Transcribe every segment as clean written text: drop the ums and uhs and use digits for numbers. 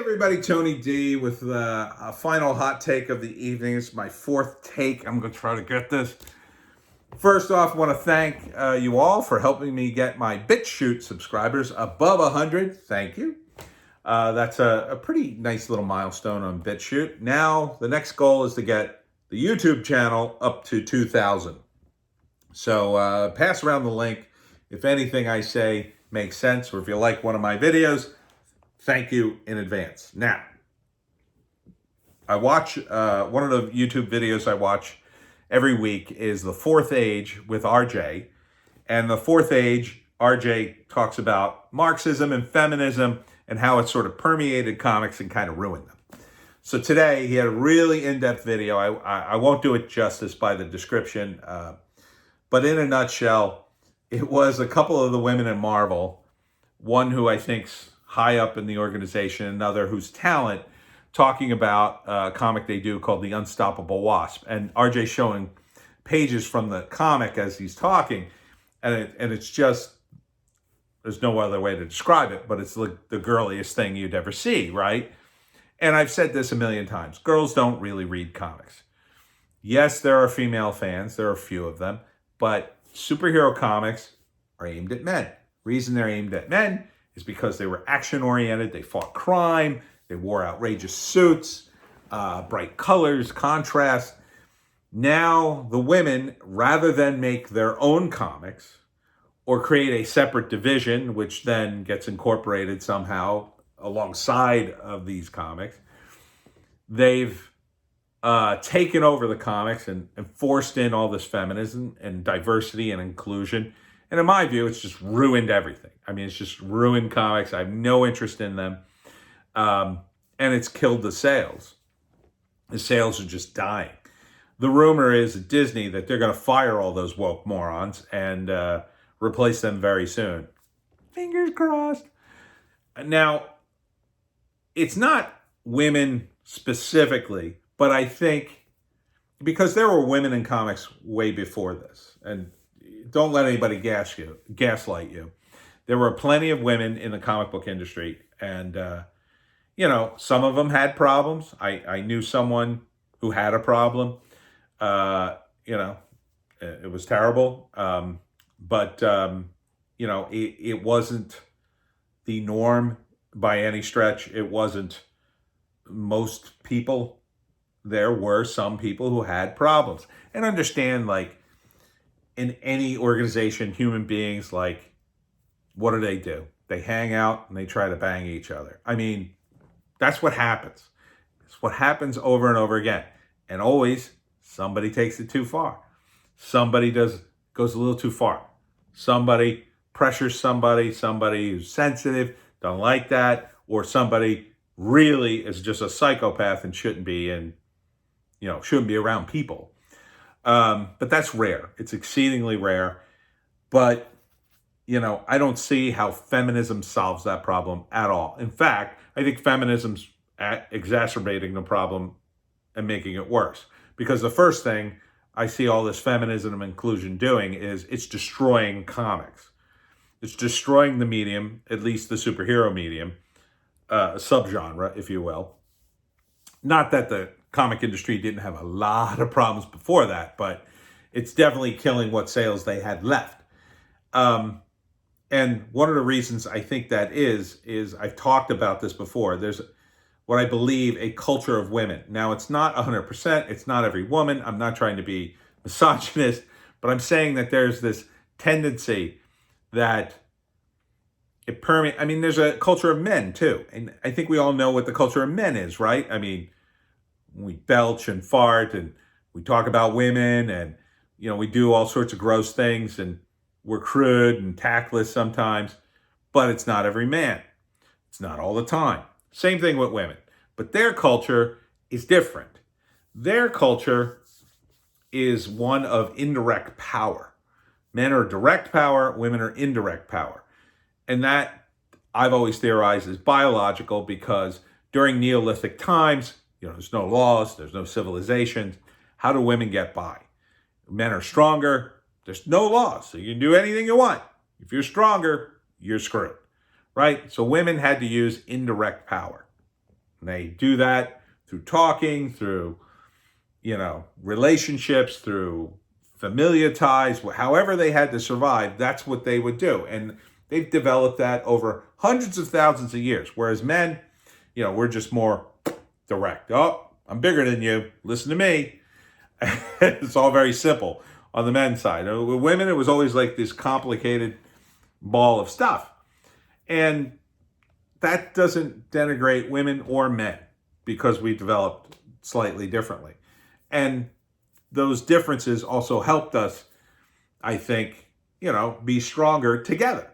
Everybody, Tony D with a final hot take of the evening. It's my fourth take. I'm going to try to get this. First off, I want to thank you all for helping me get my BitChute subscribers above 100. Thank you. That's a pretty nice little milestone on BitChute. Now, the next goal is to get the YouTube channel up to 2,000. So pass around the link if anything I say makes sense, or if you like one of my videos. Thank you in advance. Now, I watch, one of the YouTube videos I watch every week is The Fourth Age with RJ. And The Fourth Age, RJ talks about Marxism and feminism and how it sort of permeated comics and kind of ruined them. So today, he had a really in-depth video. I won't do it justice by the description, but in a nutshell, it was a couple of the women in Marvel, one who I think's high up in the organization, another whose talent, talking about a comic they do called The Unstoppable Wasp. And RJ showing pages from the comic as he's talking, and it's just, there's no other way to describe it, but it's like the girliest thing you'd ever see, right? And I've said this a million times. Girls don't really read comics. Yes, there are female fans. There are a few of them. But superhero comics are aimed at men. Reason they're aimed at men is because they were action-oriented, they fought crime, they wore outrageous suits, bright colors, contrast. Now, the women, rather than make their own comics or create a separate division, which then gets incorporated somehow alongside of these comics, they've taken over the comics and forced in all this feminism and diversity and inclusion. And in my view, it's just ruined everything. I mean, it's just ruined comics. I have no interest in them. And it's killed the sales. The sales are just dying. The rumor is at Disney that they're going to fire all those woke morons and replace them very soon. Fingers crossed. Now, it's not women specifically, but I think because there were women in comics way before this, and don't let anybody gaslight you. There were plenty of women in the comic book industry, and some of them had problems. I knew someone who had a problem. It was terrible, but it wasn't the norm by any stretch. It wasn't most people. There were some people who had problems, and understand, like, in any organization, human beings, like, what do? They hang out and they try to bang each other. I mean, that's what happens. It's what happens over and over again. And always, somebody takes it too far. Somebody goes a little too far. Somebody pressures somebody who's sensitive, don't like that, or somebody really is just a psychopath and shouldn't be around people. But that's rare. It's exceedingly rare. But, I don't see how feminism solves that problem at all. In fact, I think feminism's exacerbating the problem and making it worse. Because the first thing I see all this feminism and inclusion doing is it's destroying comics. It's destroying the medium, at least the superhero medium, subgenre, if you will. Not that the comic industry didn't have a lot of problems before that, but it's definitely killing what sales they had left. And one of the reasons I think that is I've talked about this before. There's what I believe a culture of women. Now, it's not 100%. It's not every woman. I'm not trying to be misogynist, but I'm saying that there's this tendency that it permeates. I mean, there's a culture of men too. And I think we all know what the culture of men is, right? I mean, we belch and fart and we talk about women and, we do all sorts of gross things and we're crude and tactless sometimes, but it's not every man. It's not all the time. Same thing with women. But their culture is different. Their culture is one of indirect power. Men are direct power, women are indirect power. And that, I've always theorized, is biological because during Neolithic times, there's no laws, there's no civilizations. How do women get by? Men are stronger, there's no laws, so you can do anything you want. If you're stronger, you're screwed, right? So women had to use indirect power. And they do that through talking, through, relationships, through familiar ties, however they had to survive, that's what they would do. And they've developed that over hundreds of thousands of years. Whereas men, we're just more direct. Oh, I'm bigger than you. Listen to me. It's all very simple on the men's side. With women, it was always like this complicated ball of stuff. And that doesn't denigrate women or men because we developed slightly differently. And those differences also helped us, I think, be stronger together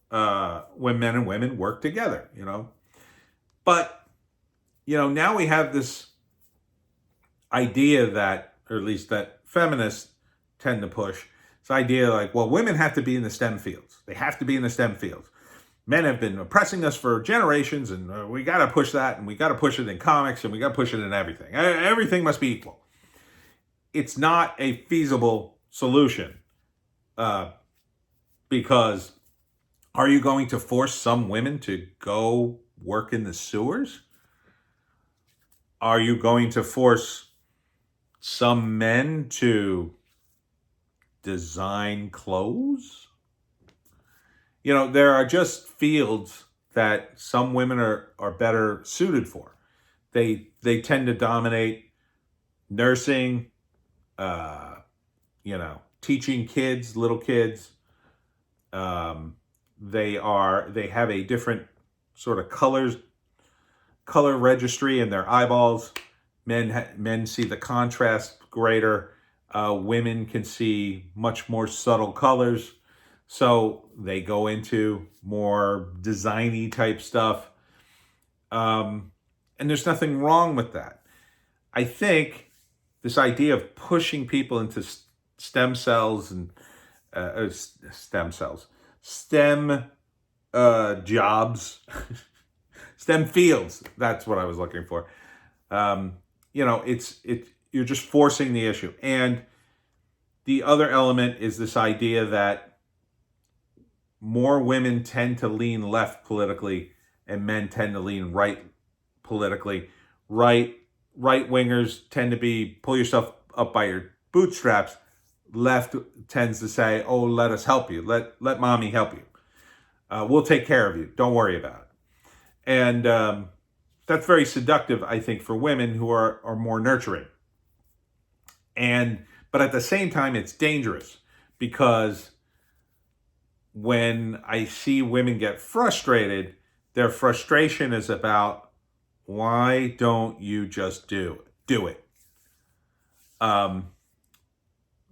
when men and women work together, But, now we have this idea that, or at least that feminists tend to push, this idea like, well, women have to be in the STEM fields. They have to be in the STEM fields. Men have been oppressing us for generations, and we got to push that, and we got to push it in comics, and we got to push it in everything. Everything must be equal. It's not a feasible solution because are you going to force some women to go work in the sewers? Are you going to force some men to design clothes? There are just fields that some women are better suited for. They tend to dominate nursing, teaching kids, little kids. They have a different sort of color registry in their eyeballs. Men see the contrast greater. Women can see much more subtle colors. So they go into more designy type stuff. And there's nothing wrong with that. I think this idea of pushing people into STEM cells and STEM jobs, STEM fields. That's what I was looking for. You're just forcing the issue. And the other element is this idea that more women tend to lean left politically and men tend to lean right politically. Right-wingers tend to be pull yourself up by your bootstraps. Left tends to say, oh, let us help you. Let mommy help you. We'll take care of you. Don't worry about it. And that's very seductive, I think, for women who are more nurturing. But at the same time, it's dangerous because when I see women get frustrated, their frustration is about, why don't you just do it?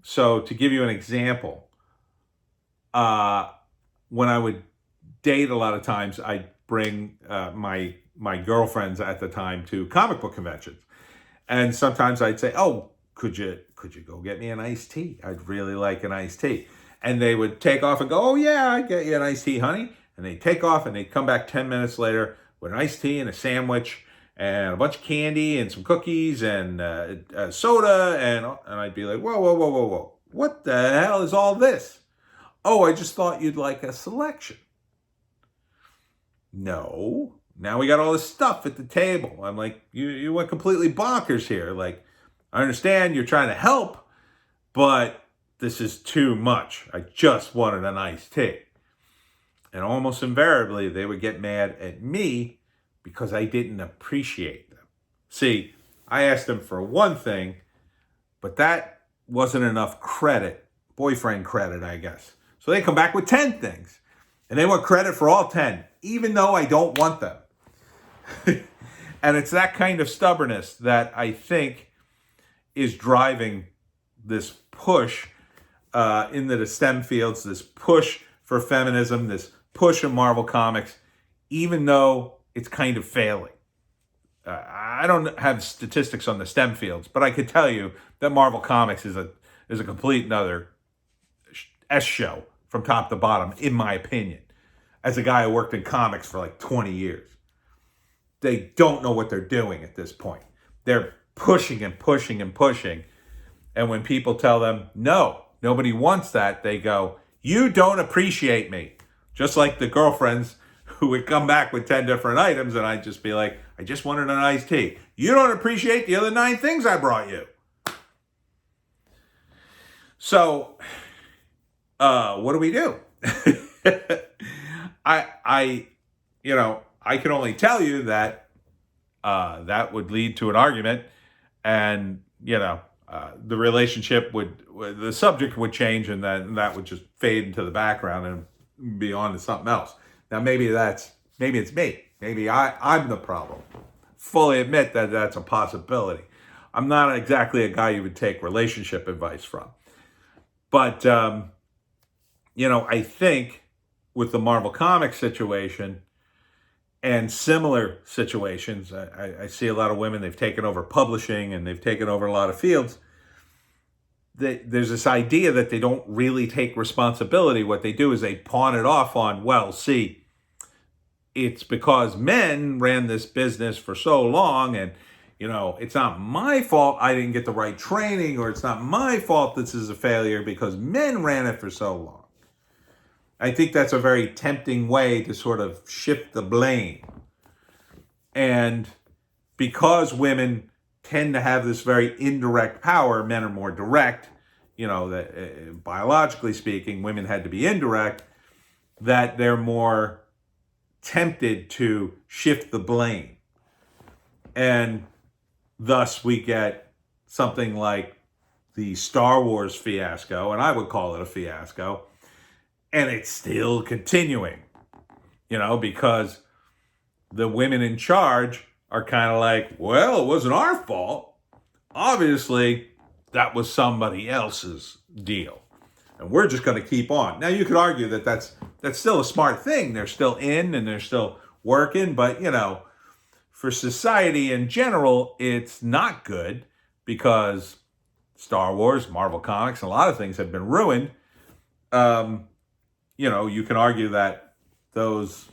So to give you an example, when I would date, a lot of times I'd bring my girlfriends at the time to comic book conventions. And sometimes I'd say, oh, could you go get me an iced tea? I'd really like an iced tea. And they would take off and go, oh yeah, I get you an iced tea, honey. And they'd take off and they'd come back 10 minutes later with an iced tea and a sandwich and a bunch of candy and some cookies and a soda. And I'd be like, whoa. What the hell is all this? Oh, I just thought you'd like a selection. No. Now we got all this stuff at the table. I'm like, you went completely bonkers here. Like, I understand you're trying to help, but this is too much. I just wanted an iced tea. And almost invariably, they would get mad at me because I didn't appreciate them. See, I asked them for one thing, but that wasn't enough credit, boyfriend credit, I guess. So they come back with 10 things. And they want credit for all 10, even though I don't want them. And it's that kind of stubbornness that I think is driving this push into the STEM fields, this push for feminism, this push of Marvel Comics, even though it's kind of failing. I don't have statistics on the STEM fields, but I could tell you that Marvel Comics is a complete another S show from top to bottom, in my opinion, as a guy who worked in comics for like 20 years. They don't know what they're doing at this point. They're pushing and pushing and pushing. And when people tell them, no, nobody wants that, they go, you don't appreciate me. Just like the girlfriends who would come back with 10 different items, and I'd just be like, I just wanted an iced tea. You don't appreciate the other 9 things I brought you. So, what do we do? I can only tell you that that would lead to an argument, and the relationship the subject would change, and then that would just fade into the background and be on to something else. Now, maybe it's me. Maybe I'm the problem. Fully admit that that's a possibility. I'm not exactly a guy you would take relationship advice from. But, I think with the Marvel Comics situation and similar situations, I see a lot of women, they've taken over publishing and they've taken over a lot of fields. There's this idea that they don't really take responsibility. What they do is they pawn it off on, well, see, it's because men ran this business for so long, and it's not my fault I didn't get the right training, or it's not my fault this is a failure because men ran it for so long. I think that's a very tempting way to sort of shift the blame. And because women tend to have this very indirect power, men are more direct, that biologically speaking, women had to be indirect, that they're more tempted to shift the blame. And thus we get something like the Star Wars fiasco, and I would call it a fiasco, and it's still continuing, because the women in charge are kind of like, well, it wasn't our fault. Obviously, that was somebody else's deal, and we're just going to keep on. Now, you could argue that that's still a smart thing. They're still in and they're still working, but, for society in general, it's not good because Star Wars, Marvel Comics, a lot of things have been ruined. You can argue that those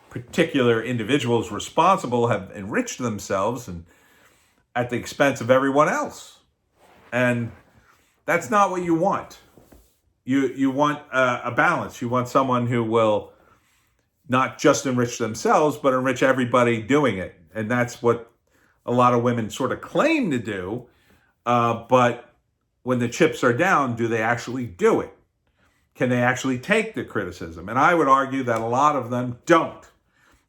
particular individuals responsible have enriched themselves and at the expense of everyone else. And that's not what you want. You want a balance. You want someone who will not just enrich themselves, but enrich everybody doing it. And that's what a lot of women sort of claim to do. But when the chips are down, do they actually do it? Can they actually take the criticism? And I would argue that a lot of them don't.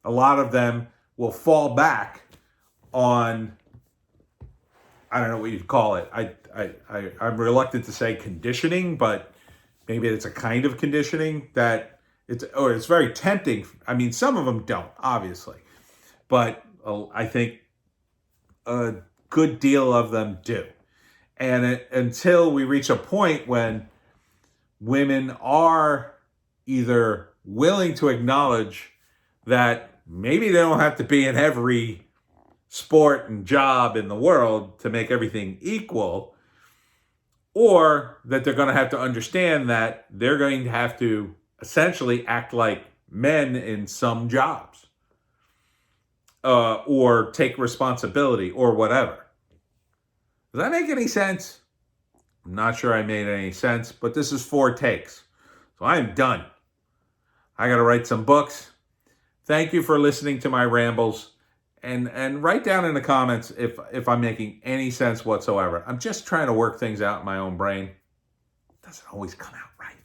A lot of them will fall back on, I don't know what you'd call it. I'm reluctant to say conditioning, but maybe it's a kind of conditioning that it's very tempting. I mean, some of them don't, obviously, but I think a good deal of them do. And until we reach a point when women are either willing to acknowledge that maybe they don't have to be in every sport and job in the world to make everything equal, or that they're going to have to understand that they're going to have to essentially act like men in some jobs, or take responsibility or whatever. Does that make any sense? I'm not sure I made any sense, but this is 4 takes. So I am done. I got to write some books. Thank you for listening to my rambles. And write down in the comments if I'm making any sense whatsoever. I'm just trying to work things out in my own brain. It doesn't always come out right.